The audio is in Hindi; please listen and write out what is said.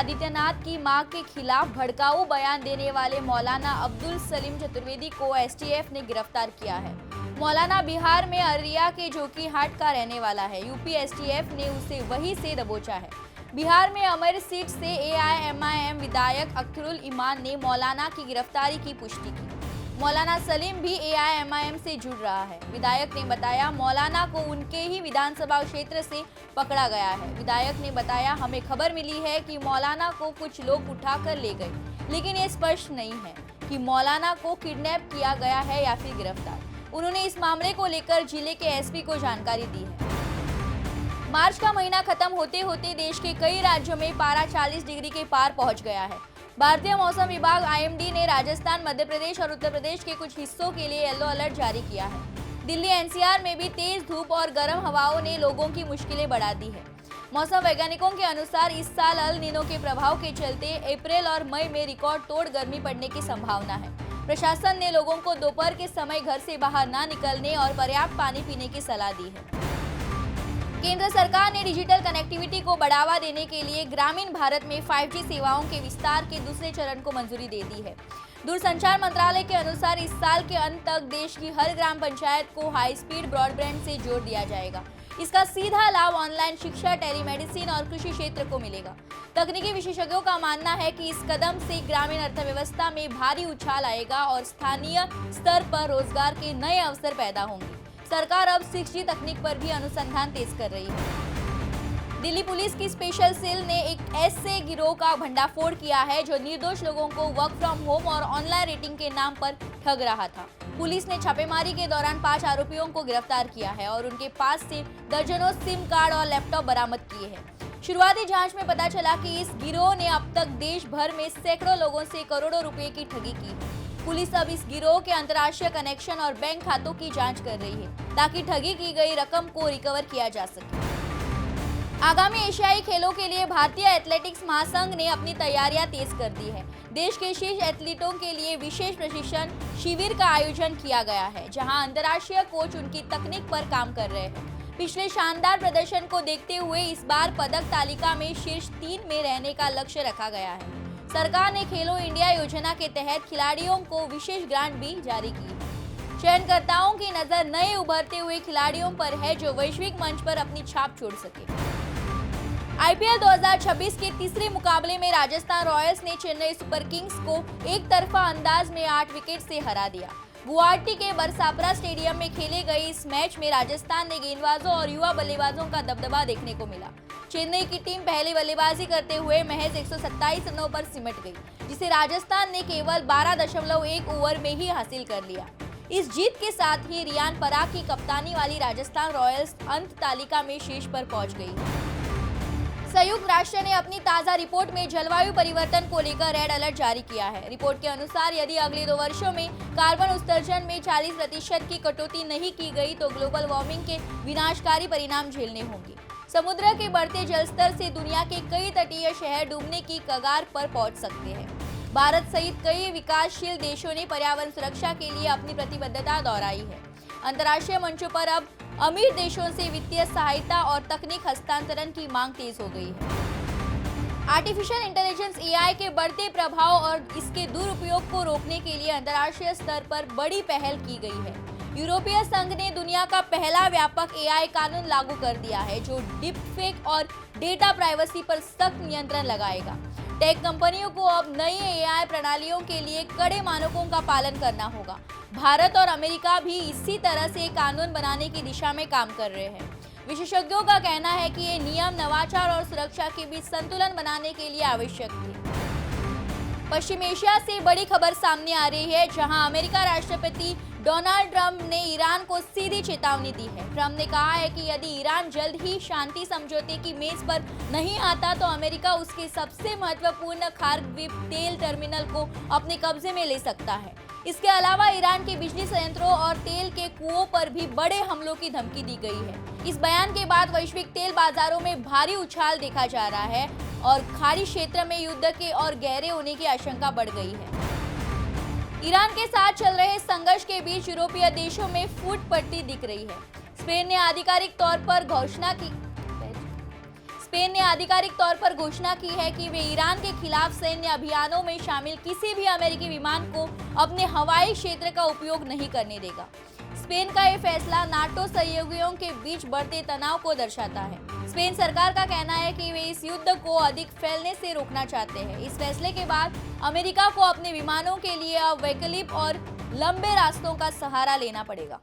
आदित्यनाथ की मां के खिलाफ भड़काऊ बयान देने वाले मौलाना अब्दुल सलीम चतुर्वेदी को एसटीएफ ने गिरफ्तार किया है। मौलाना बिहार में अररिया के जोकीहाट का रहने वाला है। यूपी एसटीएफ ने उसे वहीं से दबोचा है। बिहार में अमर सीट से एआईएमआईएम विधायक अख्तरुल ईमान ने मौलाना की गिरफ्तारी की पुष्टि की। मौलाना सलीम भी एआईएमआईएम से जुड़ रहा है। विधायक ने बताया, मौलाना को उनके ही विधानसभा क्षेत्र से पकड़ा गया है। विधायक ने बताया, हमें खबर मिली है कि मौलाना को कुछ लोग उठाकर ले गए, लेकिन ये स्पष्ट नहीं है कि मौलाना को किडनैप किया गया है या फिर गिरफ्तार। उन्होंने इस मामले को लेकर जिले के एसपी को जानकारी दी है। मार्च का महीना खत्म होते होते देश के कई राज्यों में पारा 40 डिग्री के पार पहुंच गया है। भारतीय मौसम विभाग आईएमडी ने राजस्थान, मध्य प्रदेश और उत्तर प्रदेश के कुछ हिस्सों के लिए येलो अलर्ट जारी किया है। दिल्ली एनसीआर में भी तेज धूप और गर्म हवाओं ने लोगों की मुश्किलें बढ़ा दी है। मौसम वैज्ञानिकों के अनुसार इस साल अल नीनो के प्रभाव के चलते अप्रैल और मई में रिकॉर्ड तोड़ गर्मी पड़ने की संभावना है। प्रशासन ने लोगों को दोपहर के समय घर से बाहर न निकलने और पर्याप्त पानी पीने की सलाह दी है। केंद्र सरकार ने डिजिटल कनेक्टिविटी को बढ़ावा देने के लिए ग्रामीण भारत में 5G सेवाओं के विस्तार के दूसरे चरण को मंजूरी दे दी है। दूरसंचार मंत्रालय के अनुसार इस साल के अंत तक देश की हर ग्राम पंचायत को हाई स्पीड ब्रॉडबैंड से जोड़ दिया जाएगा। इसका सीधा लाभ ऑनलाइन शिक्षा, टेलीमेडिसिन और कृषि क्षेत्र को मिलेगा। तकनीकी विशेषज्ञों का मानना है कि इस कदम से ग्रामीण अर्थव्यवस्था में भारी उछाल आएगा और स्थानीय स्तर पर रोजगार के नए अवसर पैदा होंगे। सरकार अब 6G तकनीक पर भी अनुसंधान तेज कर रही है। दिल्ली पुलिस की स्पेशल सेल ने एक ऐसे गिरोह का भंडाफोड़ किया है जो निर्दोष लोगों को वर्क फ्रॉम होम और ऑनलाइन रेटिंग के नाम पर ठग रहा था। पुलिस ने छापेमारी के दौरान 5 आरोपियों को गिरफ्तार किया है और उनके पास से दर्जनों सिम कार्ड और लैपटॉप बरामद किए हैं। शुरुआती जांच में पता चला कि इस गिरोह ने अब तक देश भर में सैकड़ों लोगों से करोड़ों रुपए की ठगी की है। पुलिस अब इस गिरोह के अंतर्राष्ट्रीय कनेक्शन और बैंक खातों की जांच कर रही है ताकि ठगी की गई रकम को रिकवर किया जा सके। आगामी एशियाई खेलों के लिए भारतीय एथलेटिक्स महासंघ ने अपनी तैयारियां तेज कर दी है। देश के शीर्ष एथलीटों के लिए विशेष प्रशिक्षण शिविर का आयोजन किया गया है, जहां अंतर्राष्ट्रीय कोच उनकी तकनीक पर काम कर रहे हैं। पिछले शानदार प्रदर्शन को देखते हुए इस बार पदक तालिका में शीर्ष 3 में रहने का लक्ष्य रखा गया है। सरकार ने खेलो इंडिया योजना के तहत खिलाड़ियों को विशेष ग्रांट भी जारी की है। चयनकर्ताओं की नजर नए उभरते हुए खिलाड़ियों पर है जो वैश्विक मंच पर अपनी छाप छोड़ सके। आईपीएल 2026 के तीसरे मुकाबले में राजस्थान रॉयल्स ने चेन्नई सुपर किंग्स को एक तरफा अंदाज में 8 विकेट से हरा दिया। गुवाहाटी के बरसापरा स्टेडियम में खेले गए इस मैच में राजस्थान ने गेंदबाजों और युवा बल्लेबाजों का दबदबा देखने को मिला। चेन्नई की टीम पहले बल्लेबाजी करते हुए महज 127 रनों पर सिमट गई, जिसे राजस्थान ने केवल 12.1 ओवर में ही हासिल कर लिया। इस जीत के साथ ही रियान पराग की कप्तानी वाली राजस्थान रॉयल्स अंत तालिका में शीर्ष पर पहुंच गई। संयुक्त राष्ट्र ने अपनी ताजा रिपोर्ट में जलवायु परिवर्तन को लेकर रेड अलर्ट जारी किया है। रिपोर्ट के अनुसार यदि अगले 2 वर्षों में कार्बन उत्सर्जन में 40% की कटौती नहीं की गई तो ग्लोबल वार्मिंग के विनाशकारी परिणाम झेलने होंगे। समुद्र के बढ़ते जलस्तर से दुनिया के कई तटीय शहर डूबने की कगार पर पहुंच सकते हैं। भारत सहित कई विकासशील देशों ने पर्यावरण सुरक्षा के लिए अपनी प्रतिबद्धता दोहराई है। अंतर्राष्ट्रीय मंचों पर अब अमीर देशों से वित्तीय सहायता और तकनीक हस्तांतरण की मांग तेज हो गई है। आर्टिफिशियल इंटेलिजेंस एआई के बढ़ते प्रभाव और इसके दुरुपयोग को रोकने के लिए अंतर्राष्ट्रीय स्तर पर बड़ी पहल की गई है। यूरोपीय संघ ने दुनिया का पहला व्यापक एआई कानून लागू कर दिया है जो डीपफेक और डेटा प्राइवेसी पर सख्त नियंत्रण लगाएगा। टेक कंपनियों को अब नई एआई प्रणालियों के लिए कड़े मानकों का पालन करना होगा। भारत और अमेरिका भी इसी तरह से कानून बनाने की दिशा में काम कर रहे हैं। विशेषज्ञों का कहना है कि ये नियम नवाचार और सुरक्षा के बीच संतुलन बनाने के लिए आवश्यक थे। पश्चिम एशिया से बड़ी खबर सामने आ रही है, जहां अमेरिका राष्ट्रपति डोनाल्ड ट्रंप ने ईरान को सीधी चेतावनी दी है। ट्रंप ने कहा है कि यदि ईरान जल्द ही शांति समझौते की मेज पर नहीं आता तो अमेरिका उसके सबसे महत्वपूर्ण खार्गिव तेल टर्मिनल को अपने कब्जे में ले सकता है। इसके अलावा ईरान के बिजली संयंत्रों और तेल के कुओं पर भी बड़े हमलों की धमकी दी गई है। इस बयान के बाद वैश्विक तेल बाजारों में भारी उछाल देखा जा रहा है और खाड़ी क्षेत्र में युद्ध के और गहरे होने की आशंका बढ़ गई है। ईरान के साथ चल रहे संघर्ष के बीच यूरोपीय देशों में फूट पड़ती दिख रही है। स्पेन ने आधिकारिक तौर पर घोषणा की स्पेन ने आधिकारिक तौर पर घोषणा की है कि वे ईरान के खिलाफ सैन्य अभियानों में शामिल किसी भी अमेरिकी विमान को अपने हवाई क्षेत्र का उपयोग नहीं करने देगा। स्पेन का ये फैसला नाटो सहयोगियों के बीच बढ़ते तनाव को दर्शाता है। स्पेन सरकार का कहना है कि वे इस युद्ध को अधिक फैलने से रोकना चाहते हैं। इस फैसले के बाद अमेरिका को अपने विमानों के लिए अब वैकल्पिक और लंबे रास्तों का सहारा लेना पड़ेगा।